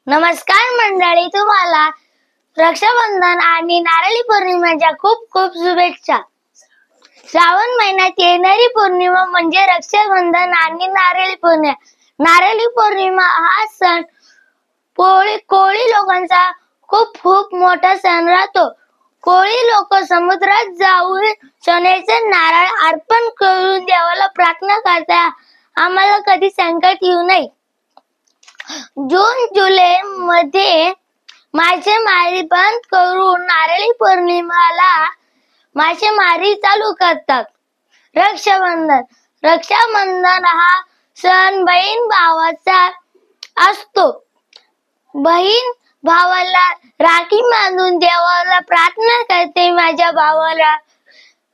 नमस्कार मंडळी, तुम्हाला रक्षाबंधन आणि नारळी पौर्णिमेच्या खूप खूप शुभेच्छा. श्रावण महिन्यात येणारी पौर्णिमा म्हणजे रक्षाबंधन आणि नारळी पौर्णिमा. नारळी पौर्णिमा हा सण कोळी लोकांचा खूप खूप मोठा सण राहतो. कोळी लोक समुद्रात जाऊन सोन्याचे नारळ अर्पण करून देवाला प्रार्थना करतात, आम्हाला कधी संकट येऊ नये. जून जुलै मध्ये मासेमारी बंद करून नारळी पौर्णिमेला मासेमारी चालू करतात. रक्षाबंधन हा सण बहीण भावाचा असतो. बहीण भावाला राखी बांधून देवाला प्रार्थना करते, माझ्या भावाला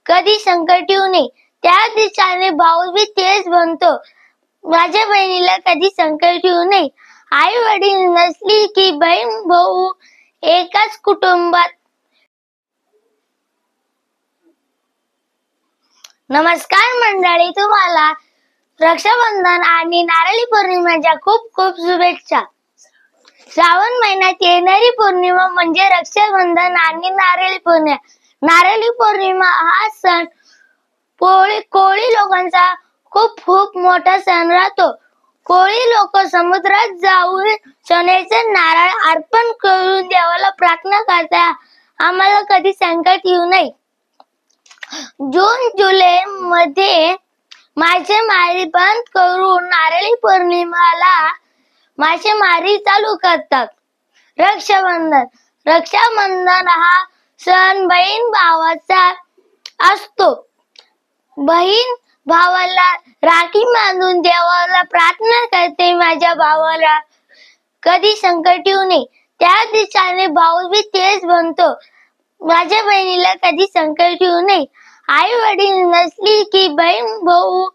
कधी संकट येऊ नये. त्या दिवसाने भाऊ बी तेच बनतो, माझ्या बहिणीला कधी संकट येऊ नये. आई वडील नसली की बहीण भाऊ एकाच कुटुंबात. नमस्कार मंडळी, तुम्हाला रक्षाबंधन आणि नारळी पौर्णिमेच्या खूप खूप शुभेच्छा. श्रावण महिन्यात येणारी पौर्णिमा म्हणजे रक्षाबंधन आणि नारळी पौर्णिमा. नारळी पौर्णिमा हा सण कोळी लोकांचा खूप खूप मोठा सण राहतो. कोळी लोक समुद्रात जाऊन सोन्याचे नारळ अर्पण करून देवाला प्रार्थना करतात, आम्हाला कधी संकट येऊ नये. जून जुलै मध्ये मासेमारी बंद करून नारळी पौर्णिमेला मासेमारी चालू करतात. रक्षाबंधन हा सण बहीण भावाचा असतो. बहीण भावाला राखी बांधून देवाला प्रार्थना करते, माझ्या भावाला कधी संकट येऊ नये. त्या दिवसाने भाऊ बी तेच बनतो, माझ्या बहिणीला कधी संकट येऊ नये. आई वडील नसली की बहीण भाऊ